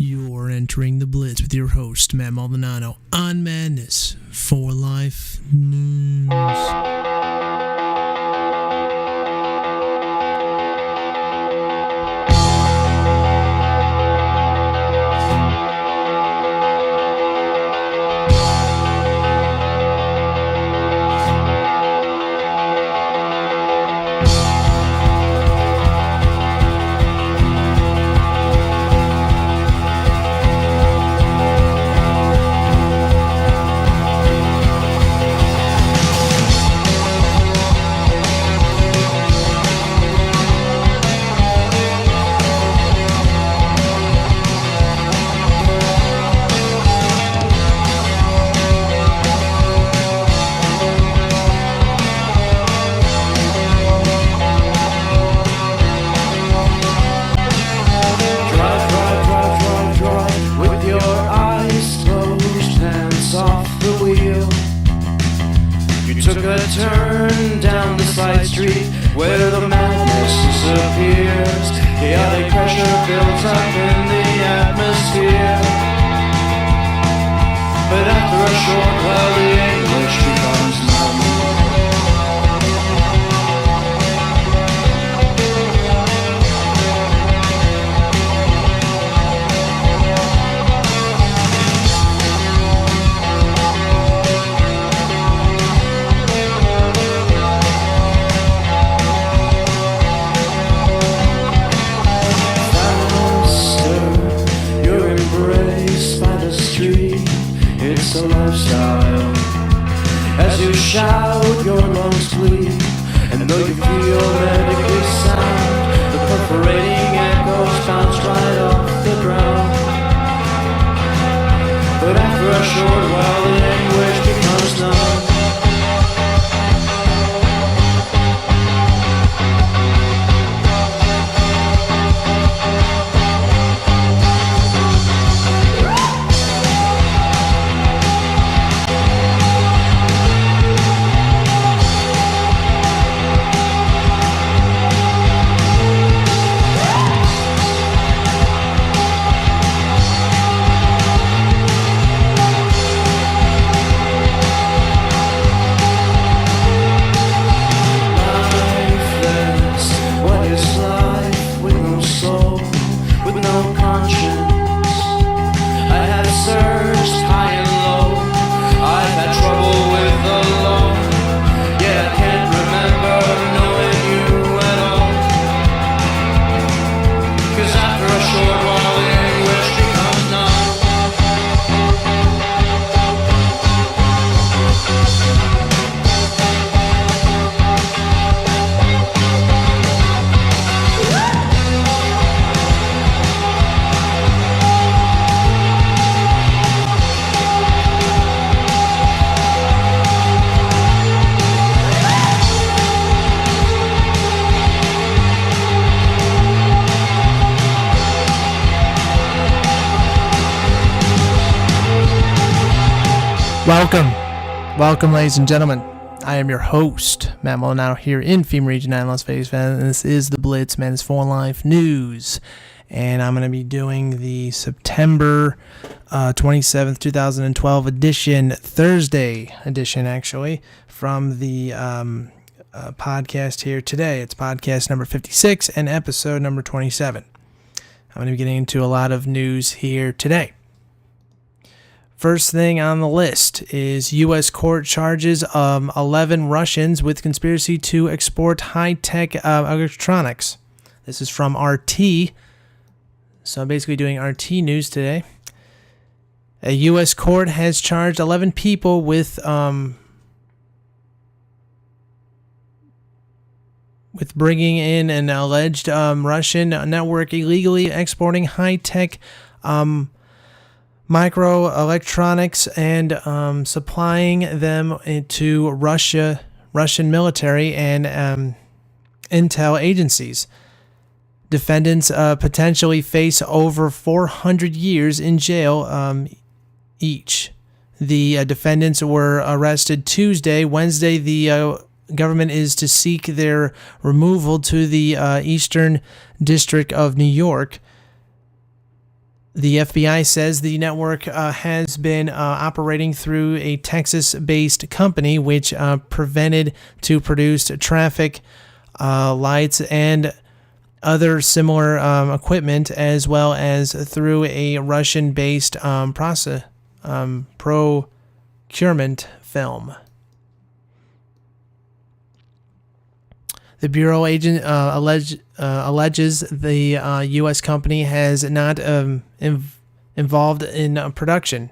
You're entering the Blitz with your host, Matt Maldonado, on Madness4life News. Took a turn down the side street where the madness disappears. Chaotic pressure builds up in the atmosphere. But after a short while the English becomes numb. It's a lifestyle. As you shout, your lungs bleed, and though you feel medically sound, the perforating echoes bounce right off the ground. But after a short while, the anguish becomes numb. Welcome, ladies and gentlemen. I am your host, Matt Maldonado, here in FEMA Region 9, Las Vegas, and this is the Blitz, Madness4life News. And I'm going to be doing the September 27th, 2012 edition, Thursday edition, actually, from the podcast here today. It's podcast number 56 and episode number 27. I'm going to be getting into a lot of news here today. First thing on the list is U.S. court charges 11 Russians with conspiracy to export high-tech electronics. This is from RT. So I'm basically doing RT news today. A U.S. court has charged 11 people with bringing in an alleged Russian network illegally exporting high-tech microelectronics and supplying them to Russian military and intel agencies. Defendants potentially face over 400 years in jail each. The defendants were arrested Tuesday. Wednesday, the government is to seek their removal to the Eastern District of New York. The FBI says the network has been operating through a Texas-based company, which prevented to produce traffic lights and other similar equipment, as well as through a Russian-based procurement film. The Bureau agent alleges the U.S. company has not involved in production,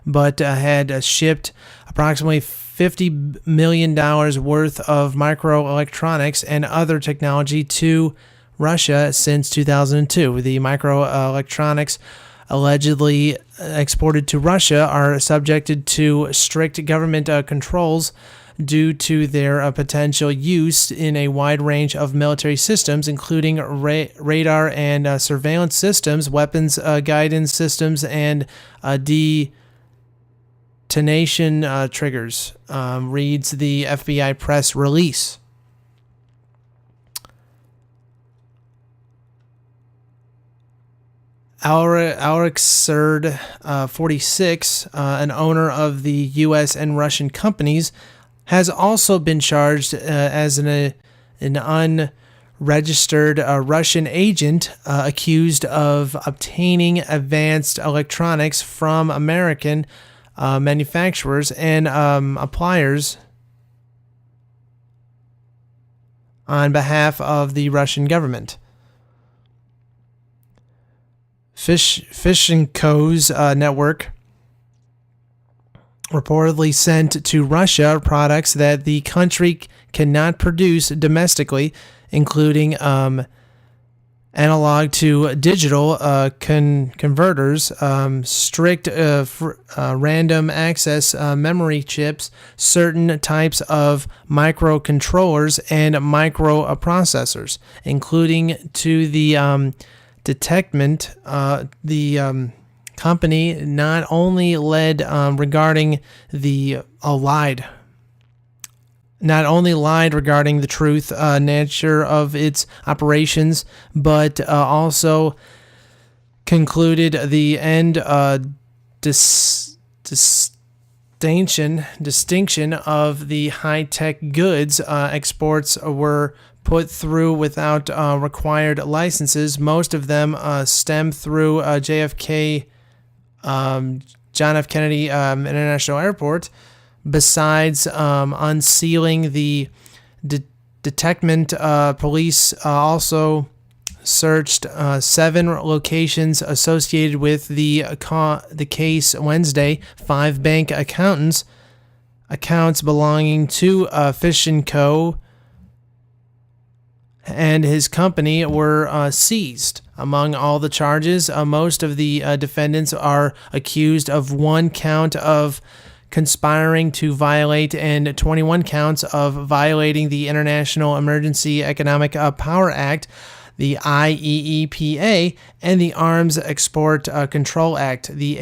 but had shipped approximately $50 million worth of microelectronics and other technology to Russia since 2002. The microelectronics allegedly exported to Russia are subjected to strict government controls due to their potential use in a wide range of military systems, including radar and surveillance systems, weapons guidance systems, and detonation triggers, reads the FBI press release. Alexerd 46, an owner of the U.S. and Russian companies, has also been charged as an unregistered Russian agent accused of obtaining advanced electronics from American manufacturers and appliers on behalf of the Russian government. Fish & Co.'s network reportedly sent to Russia products that the country cannot produce domestically, including analog to digital converters, strict random access memory chips, certain types of microcontrollers, and microprocessors, including to the detectment. The company not only lied regarding the truth nature of its operations, but also concluded the end distinction of the high-tech goods exports were put through without required licenses. Most of them stem through JFK, John F. Kennedy International Airport. Besides unsealing the detectment, police also searched 7 locations associated with the case Wednesday. 5 bank accounts belonging to Fish & Co. and his company were seized. Among all the charges, most of the defendants are accused of 1 count of conspiring to violate and 21 counts of violating the International Emergency Economic Power Act, the IEEPA, and the Arms Export Control Act, the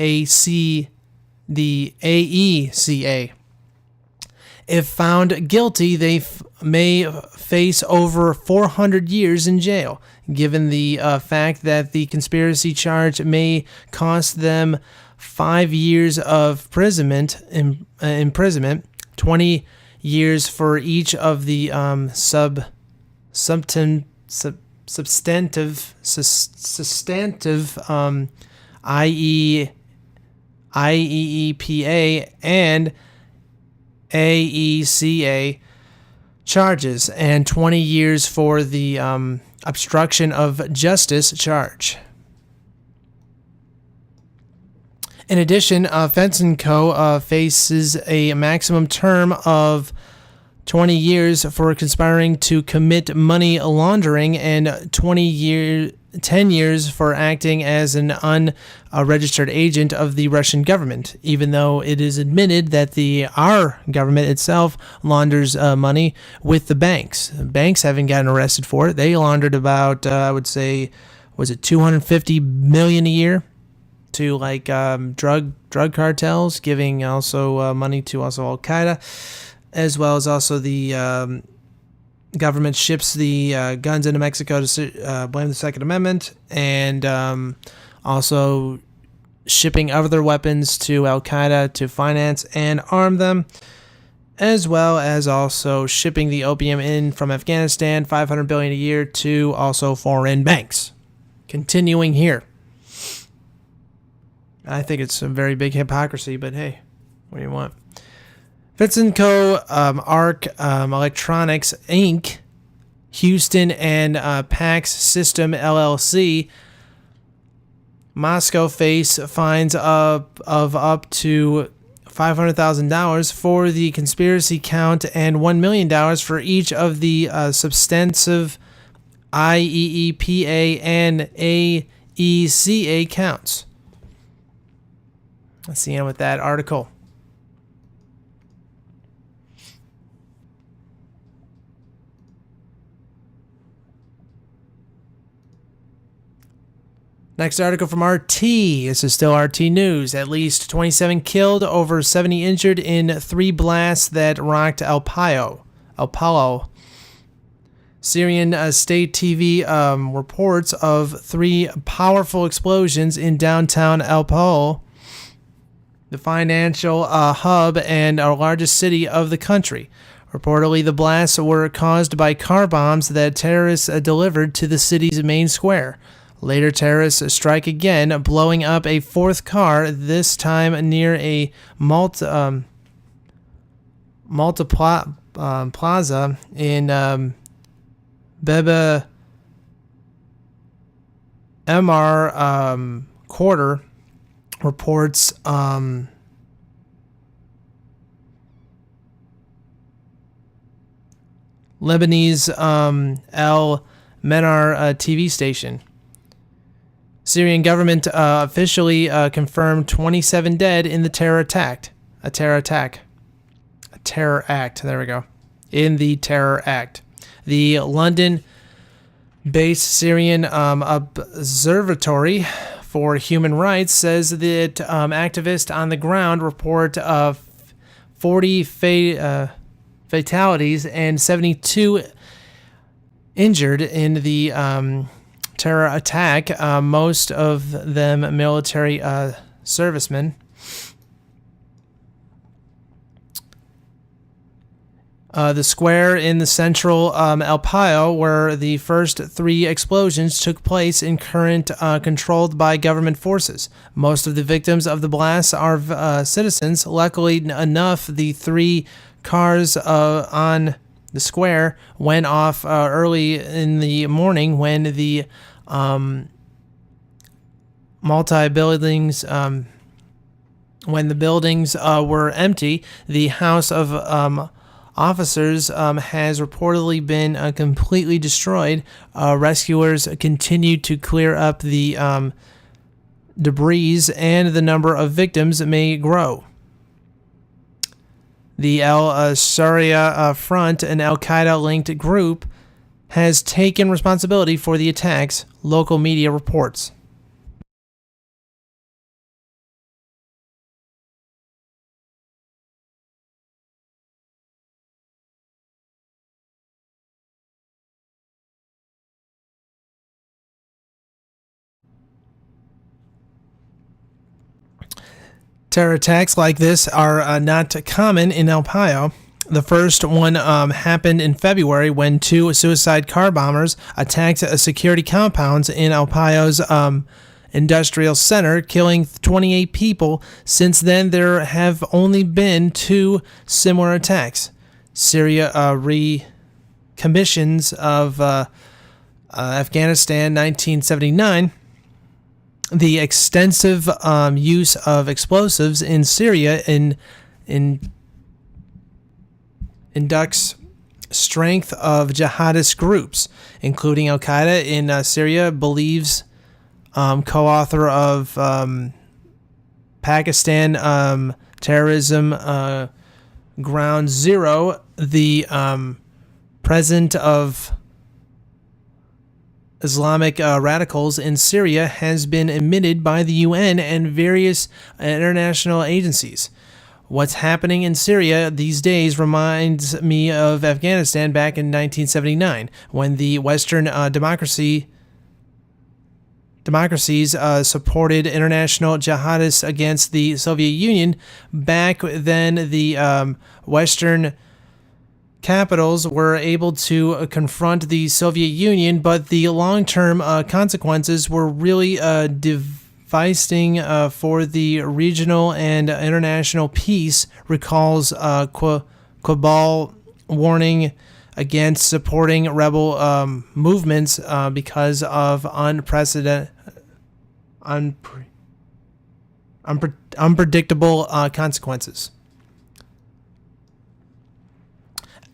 AECA. If found guilty, they may face over 400 years in jail, given the fact that the conspiracy charge may cost them 5 years of imprisonment, 20 years for each of the substantive IEEPA and AECA charges, and 20 years for the obstruction of justice charge. In addition, Fence & Co. faces a maximum term of 20 years for conspiring to commit money laundering and 10 years for acting as an unregistered agent of the Russian government, even though it is admitted that our government itself launders money with the banks. Banks haven't gotten arrested for it. They laundered about, I would say, was it $250 million a year to like drug cartels, giving also money to also Al-Qaeda, as well as also the government ships the guns into Mexico to blame the Second Amendment, and Also shipping other weapons to Al-Qaeda to finance and arm them, as well as also shipping the opium in from Afghanistan, $500 billion a year, to also foreign banks. Continuing here. I think it's a very big hypocrisy, but hey, what do you want? Fitz & Co., ARC Electronics, Inc., Houston, and PAX System, LLC, Moscow face fines of up to $500,000 for the conspiracy count and $1 million for each of the substantive IEEPA and AECA counts. Let's see with that article. Next article from RT. This is still RT News. At least 27 killed, over 70 injured in 3 blasts that rocked Aleppo. Syrian state TV reports of 3 powerful explosions in downtown Aleppo, the financial hub and our largest city of the country. Reportedly, the blasts were caused by car bombs that terrorists delivered to the city's main square. Later, terrorists strike again, blowing up a 4th car, this time near a plaza in Bebe MR quarter, reports Lebanese El Menar TV station. Syrian government officially confirmed 27 dead in the terror act. There we go. In the terror act. The London-based Syrian Observatory for Human Rights says that activists on the ground report 40 fatalities and 72 injured in the terror attack, most of them military servicemen. The square in the central Aleppo, where the first 3 explosions took place, in current controlled by government forces. Most of the victims of the blasts are citizens. Luckily enough, the 3 cars on the square went off early in the morning when the multi-buildings, when the buildings were empty. The House of Officers has reportedly been completely destroyed. Rescuers continue to clear up the debris, and the number of victims may grow. The Al-Sharia Front, an Al-Qaeda-linked group, has taken responsibility for the attacks, local media reports. Terror attacks like this are not common in Aleppo. The first one happened in February when 2 suicide car bombers attacked security compounds in Aleppo's industrial center, killing 28 people. Since then, there have only been 2 similar attacks. Syria recommissions of Afghanistan 1979. The extensive use of explosives in Syria inducts strength of jihadist groups, including Al-Qaeda in Syria, believes co-author of Pakistan Terrorism Ground Zero, the president of Islamic radicals in Syria has been admitted by the UN and various international agencies. What's happening in Syria these days reminds me of Afghanistan back in 1979, when the Western democracy democracies supported international jihadists against the Soviet Union. Back then, the Western capitals were able to confront the Soviet Union, but the long-term consequences were really devastating for the regional and international peace, recalls Cabal, warning against supporting rebel movements because of unpredictable consequences.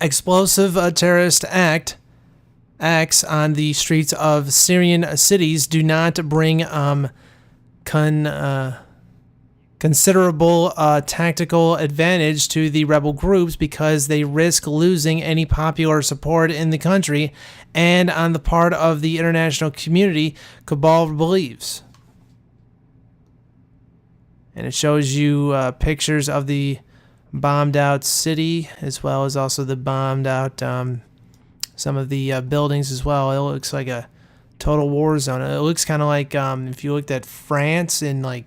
Explosive terrorist acts on the streets of Syrian cities do not bring considerable tactical advantage to the rebel groups because they risk losing any popular support in the country and on the part of the international community, Cabal believes. And it shows you pictures of the bombed out city, as well as also the bombed out some of the buildings as well. It looks like a total war zone. It looks kind of like if you looked at France in like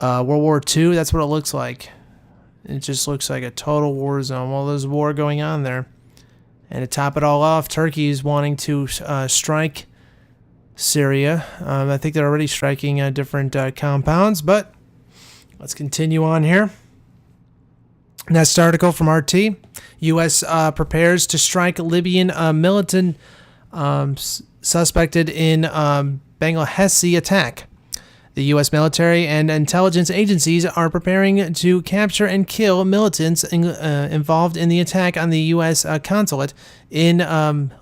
World War II, that's what it looks like. It just looks like a total war zone. Well, there's war going on there. And to top it all off, Turkey is wanting to strike Syria. I think they're already striking different compounds, but let's continue on here. Next article from RT. U.S. prepares to strike Libyan militant suspected in Benghazi attack. The U.S. military and intelligence agencies are preparing to capture and kill militants involved in the attack on the U.S. consulate in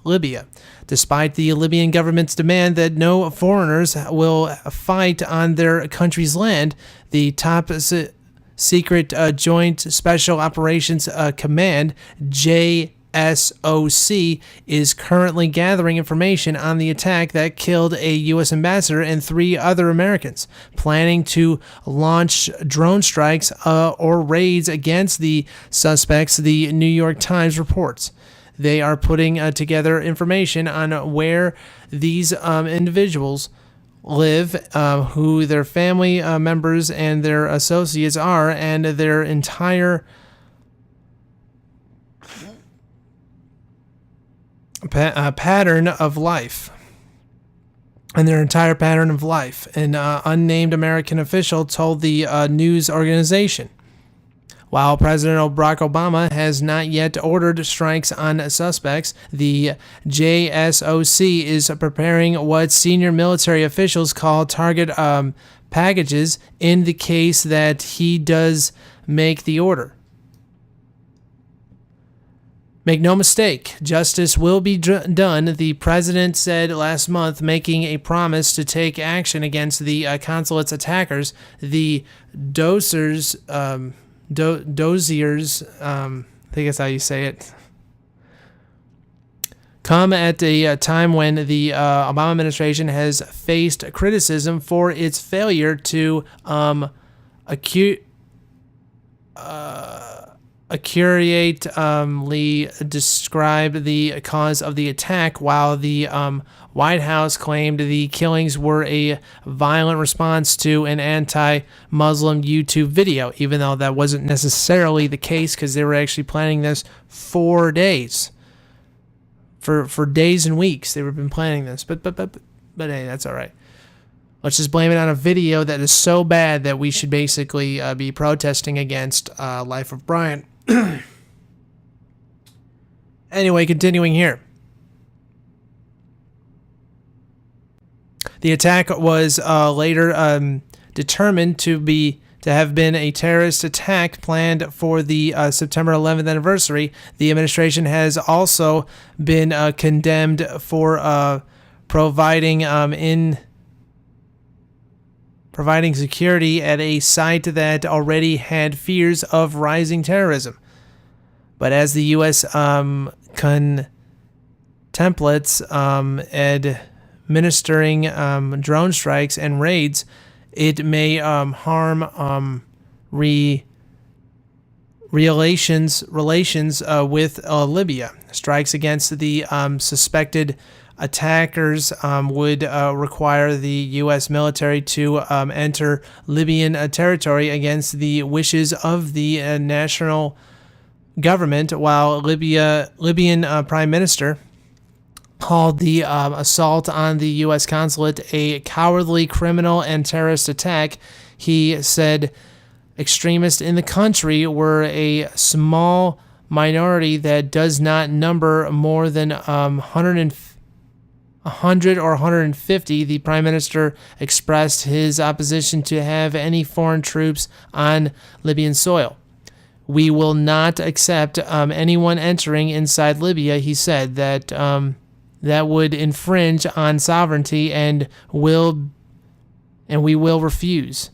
Libya, despite the Libyan government's demand that no foreigners will fight on their country's land. The top secret Joint Special Operations Command, JSOC, is currently gathering information on the attack that killed a U.S. ambassador and 3 other Americans, planning to launch drone strikes or raids against the suspects, the New York Times reports. They are putting together information on where these individuals live, who their family members and their associates are, and their entire pattern of life. An unnamed American official told the news organization. While President Barack Obama has not yet ordered strikes on suspects, the JSOC is preparing what senior military officials call target packages in the case that he does make the order. Make no mistake, justice will be done, the president said last month, making a promise to take action against the consulate's attackers. The Doziers, I think that's how you say it, come at a time when the Obama administration has faced criticism for its failure to accurately describe the cause of the attack, while the White House claimed the killings were a violent response to an anti-Muslim YouTube video, even though that wasn't necessarily the case because they were actually planning this for days. For days and weeks they've been planning this, but hey, that's all right. Let's just blame it on a video that is so bad that we should basically be protesting against Life of Brian. Anyway, continuing here. The attack was later determined to have been a terrorist attack planned for the September 11th anniversary. The administration has also been condemned for providing security at a site that already had fears of rising terrorism. But as the U.S. contemplates administering drone strikes and raids, it may harm relations with Libya. Strikes against the suspected attackers would require the U.S. military to enter Libyan territory against the wishes of the national government, while Libyan Prime Minister called the assault on the U.S. consulate a cowardly criminal and terrorist attack. He said extremists in the country were a small minority that does not number more than 100 or 150. The Prime Minister expressed his opposition to have any foreign troops on Libyan soil. We will not accept anyone entering inside Libya, he said, that would infringe on sovereignty and we will refuse.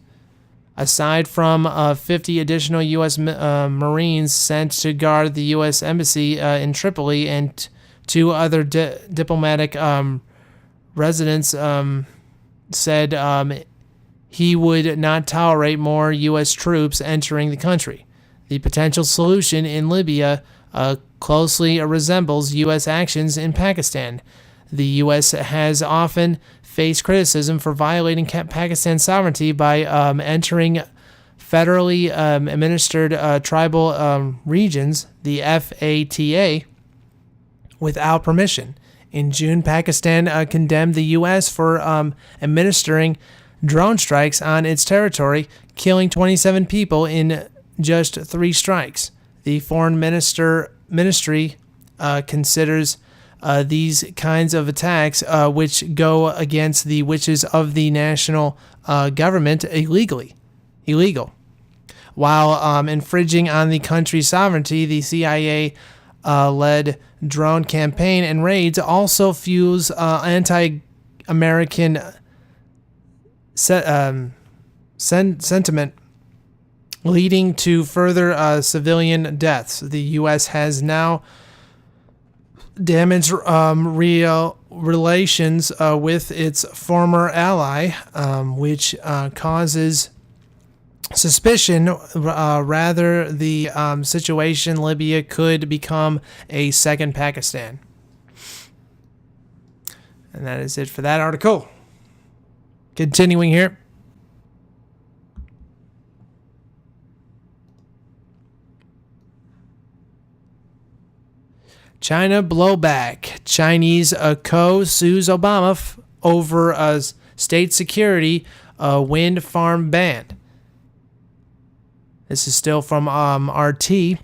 Aside from 50 additional U.S. Marines sent to guard the U.S. Embassy in Tripoli and two other diplomatic residents said he would not tolerate more U.S. troops entering the country. The potential solution in Libya closely resembles U.S. actions in Pakistan. The U.S. has often faced criticism for violating Pakistan's sovereignty by entering federally administered tribal regions, the FATA, without permission. In June, Pakistan condemned the U.S. for administering drone strikes on its territory, killing 27 people in just 3 strikes. The foreign ministry considers these kinds of attacks, which go against the wishes of the national government, illegal. While infringing on the country's sovereignty, the CIA led drone campaign and raids also fuels anti-American sentiment, leading to further civilian deaths. The U.S. has now damaged relations with its former ally, which causes suspicion rather the situation Libya could become a second Pakistan. And that is it for that article. Continuing here. China blowback. Chinese co sues Obama over state security wind farm ban. This is still from RT.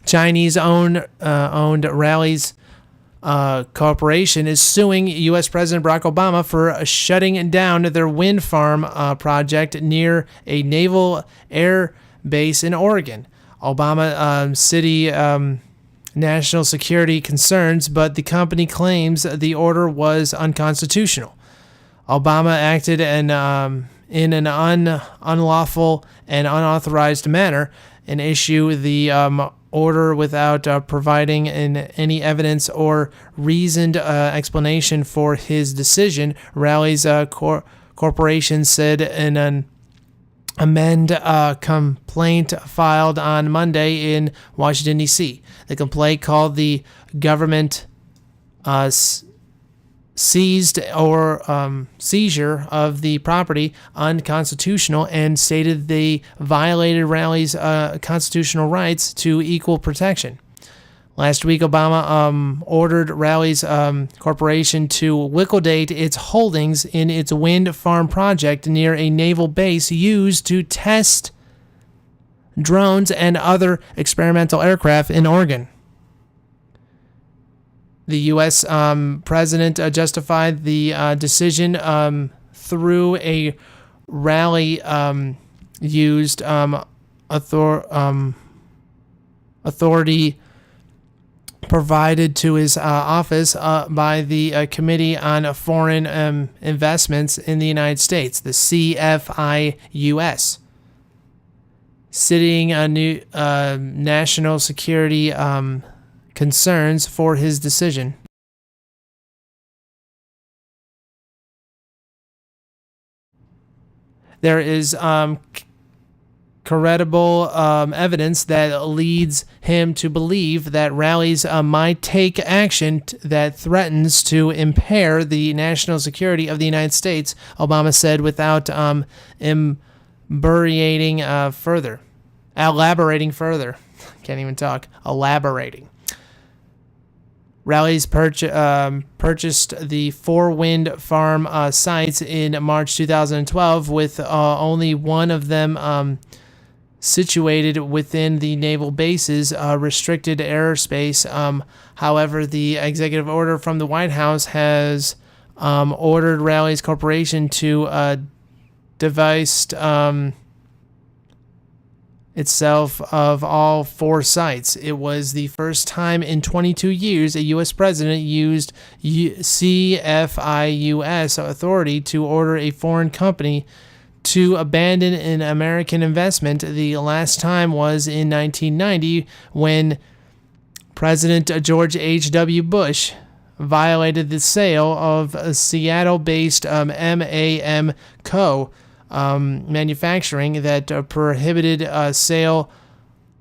Chinese owned Rallies Corporation is suing U.S. President Barack Obama for shutting down their wind farm project near a naval air base in Oregon. Obama city national security concerns, but the company claims the order was unconstitutional. Obama acted in an unlawful and unauthorized manner and issued the order without providing any evidence or reasoned explanation for his decision, Rallies Corporation said in an complaint filed on Monday in Washington, D.C. The complaint called the government seizure of the property unconstitutional and stated they violated Rallies' constitutional rights to equal protection. Last week, Obama ordered Rallies Corporation to liquidate its holdings in its wind farm project near a naval base used to test drones and other experimental aircraft in Oregon. The U.S. president justified the decision through a rally used authority provided to his office by the Committee on Foreign Investments in the United States, the CFIUS, citing a new national security concerns for his decision. There is credible evidence that leads him to believe that rallies might take action that threatens to impair the national security of the United States, Obama said without elaborating further. Can't even talk. Elaborating. Rallies purchased the 4 wind farm sites in March 2012, with only one of them situated within the naval bases, restricted airspace. However, the executive order from the White House has ordered Rallies Corporation to divest itself of all 4 sites. It was the first time in 22 years a U.S. president used CFIUS authority to order a foreign company to abandon an American investment. The last time was in 1990 when President George H.W. Bush violated the sale of a Seattle-based MAM Co. Manufacturing that prohibited sale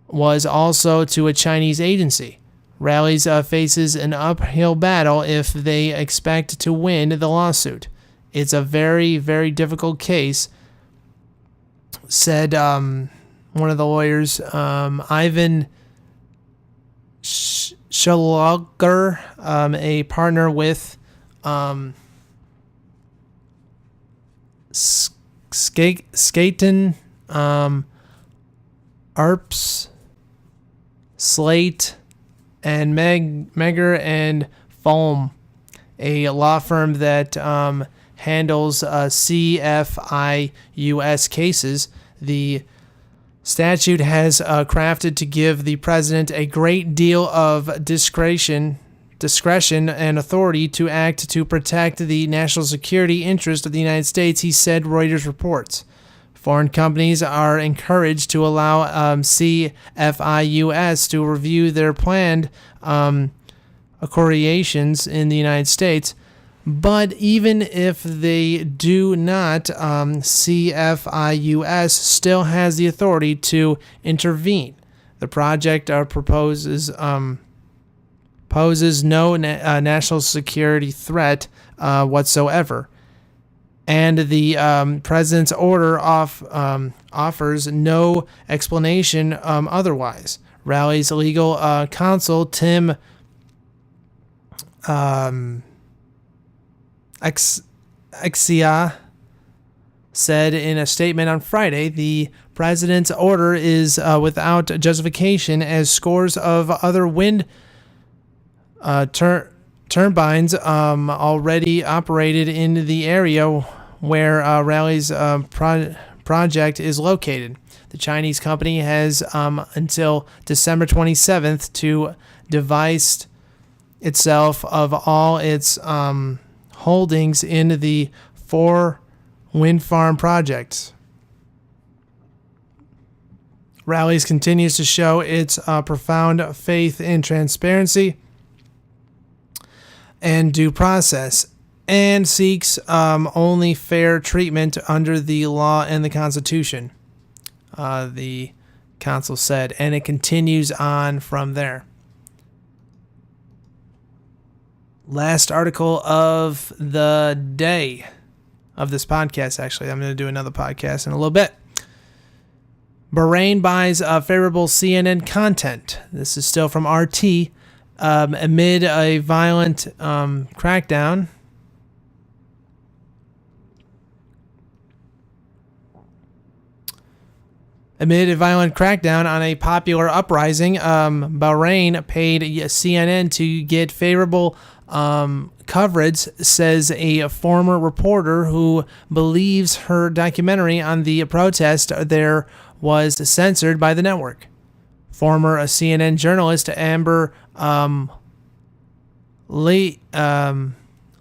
was also to a Chinese agency. Rallies faces an uphill battle if they expect to win the lawsuit. It's a very, very difficult case, said one of the lawyers, Ivan Schalager, a partner with Skaten, Arps, Slate, and Megger and Foam, a law firm that handles CFIUS cases. The statute has crafted to give the president a great deal of discretion and authority to act to protect the national security interest of the United States, he said, Reuters reports. Foreign companies are encouraged to allow CFIUS to review their planned acquisitions in the United States. But even if they do not, CFIUS still has the authority to intervene. The project poses no national security threat whatsoever, and the president's order offers no explanation otherwise. Rally's legal counsel Tim Exia said in a statement on Friday, the president's order is without justification, as scores of other wind turbines already operated in the area where Rally's project is located. The Chinese company has until December 27th to divest itself of all its holdings in the 4 wind farm projects. Rallies continues to show its profound faith in transparency and due process, and seeks only fair treatment under the law and the Constitution, the council said, and it continues on from there. Last article of the day of this podcast, actually. I'm going to do another podcast in a little bit. Bahrain buys favorable CNN content. This is still from RT. Amid a violent crackdown. Amid a violent crackdown on a popular uprising, Bahrain paid CNN to get favorable coverage, says a former reporter who believes her documentary on the protest there was censored by the network. Former CNN journalist Amber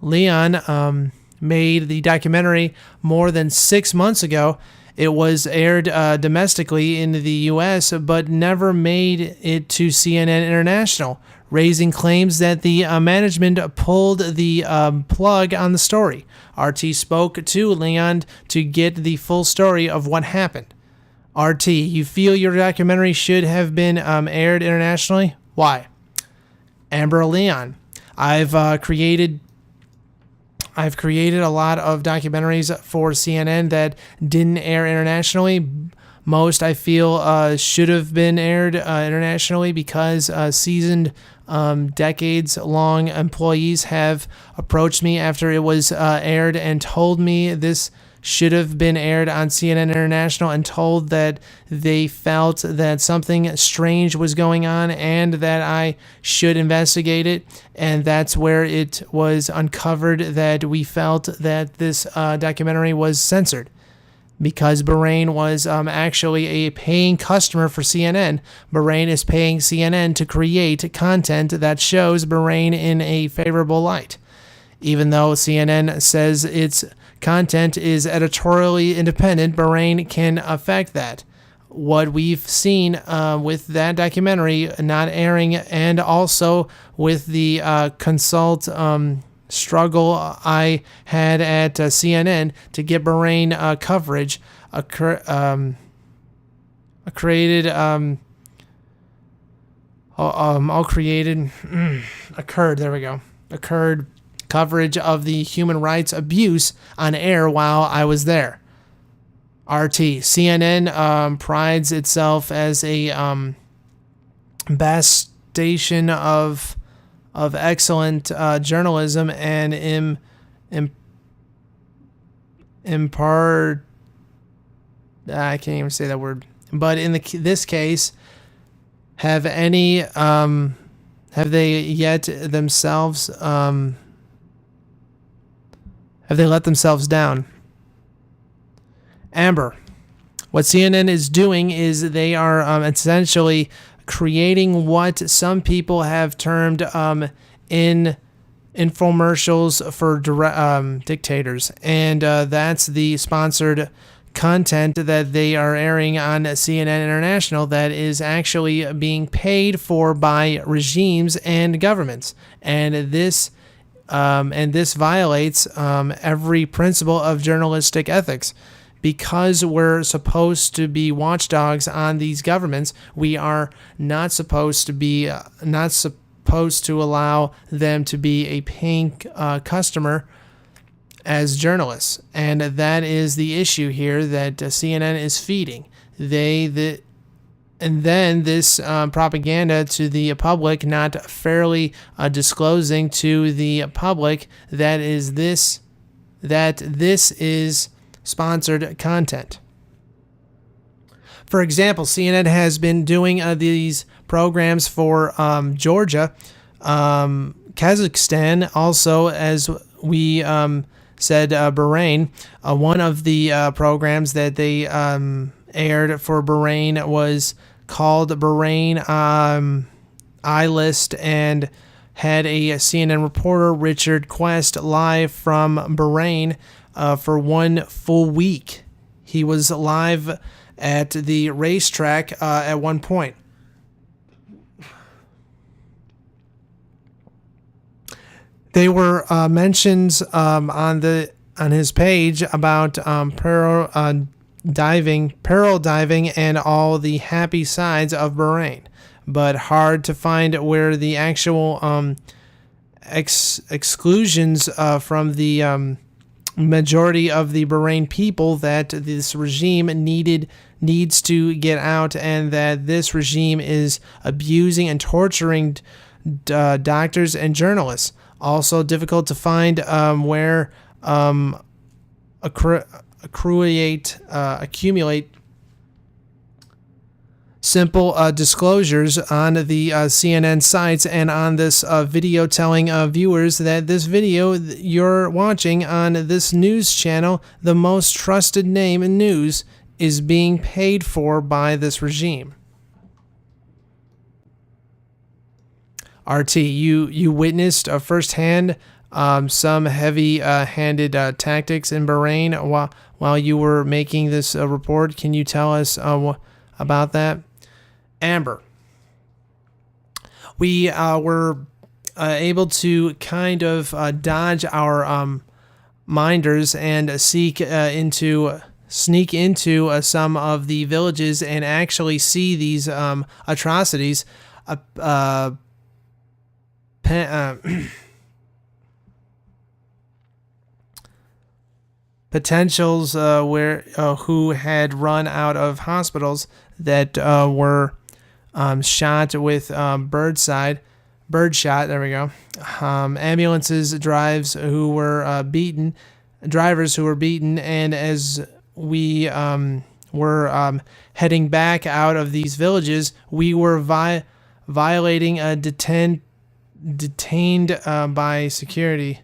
Leon made the documentary more than 6 months ago. It was aired domestically in the U.S., but never made it to CNN International, raising claims that the management pulled the plug on the story. RT spoke to Leon to get the full story of what happened. RT, you feel your documentary should have been aired internationally? Why? Amber Leon, I've created a lot of documentaries for CNN that didn't air internationally. Most, I feel, should have been aired internationally because seasoned, decades-long employees have approached me after it was aired and told me this should have been aired on CNN International, and told that they felt that something strange was going on and that I should investigate it. And that's where it was uncovered that we felt that this documentary was censored, because Bahrain was actually a paying customer for CNN. Bahrain is paying CNN to create content that shows Bahrain in a favorable light. Even though CNN says its content is editorially independent, Bahrain can affect that. What we've seen with that documentary not airing, and also with the consult struggle I had at CNN to get Bahrain coverage, occurred coverage of the human rights abuse on air while I was there. RT, CNN prides itself as a bastion of excellent journalism and impart. I can't even say that word. But in this case, have they yet themselves have they let themselves down? Amber, what CNN is doing is they are essentially creating what some people have termed in infomercials for dictators, and that's the sponsored content that they are airing on CNN International that is actually being paid for by regimes and governments, and this violates every principle of journalistic ethics. Because we're supposed to be watchdogs on these governments, we are not supposed to allow them to be a paying customer as journalists, and that is the issue here that CNN is feeding. And then this propaganda to the public, not fairly disclosing to the public that this is sponsored content. For example, CNN has been doing these programs for Georgia, Kazakhstan, also, as we said, Bahrain. One of the programs that they aired for Bahrain was called Bahrain I-List, and had a CNN reporter, Richard Quest, live from Bahrain for 1 full week. He was live at the racetrack at one point. They were mentions on his page about peril diving, and all the happy sides of Bahrain, but hard to find where the actual exclusions from the majority of the Bahrain people that this regime needs to get out, and that this regime is abusing and torturing doctors and journalists. Also difficult to find where accumulate simple disclosures on the CNN sites and on this video, telling viewers that this video you're watching on this news channel, the most trusted name in news, is being paid for by this regime. RT, you witnessed firsthand some heavy-handed tactics in Bahrain while you were making this report. Can you tell us about that? Amber, we were able to kind of dodge our minders and seek into sneak into some of the villages and actually see these atrocities. Potentials who had run out of hospitals that were shot with birdshot. There we go. Ambulances drivers who were beaten, and as we were heading back out of these villages, we were violating detained by security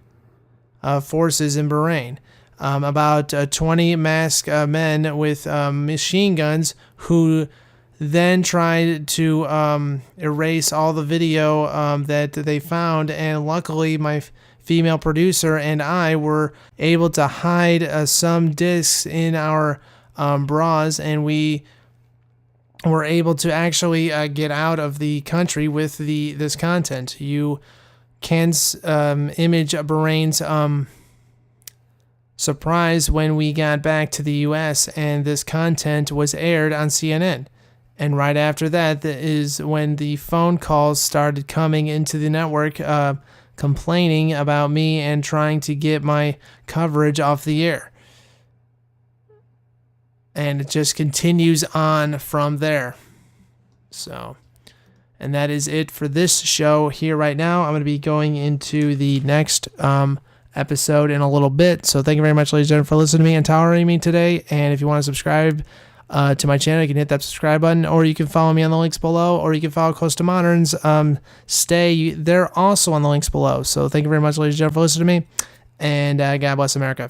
forces in Bahrain. About 20 masked men with machine guns who then tried to erase all the video that they found, and luckily my female producer and I were able to hide some discs in our bras, and we were able to actually get out of the country with this content. You can image Bahrain's surprise when we got back to the U.S. and this content was aired on CNN. And right after that is when the phone calls started coming into the network, complaining about me and trying to get my coverage off the air. And it just continues on from there. So, and that is it for this show here right now. I'm going to be going into the next episode in a little bit. So thank you very much, ladies and gentlemen, for listening to me and tolerating me today. And if you want to subscribe to my channel, you can hit that subscribe button, or you can follow me on the links below, or you can follow Close to Modern's They're also on the links below. So thank you very much, ladies and gentlemen, for listening to me, and God bless America.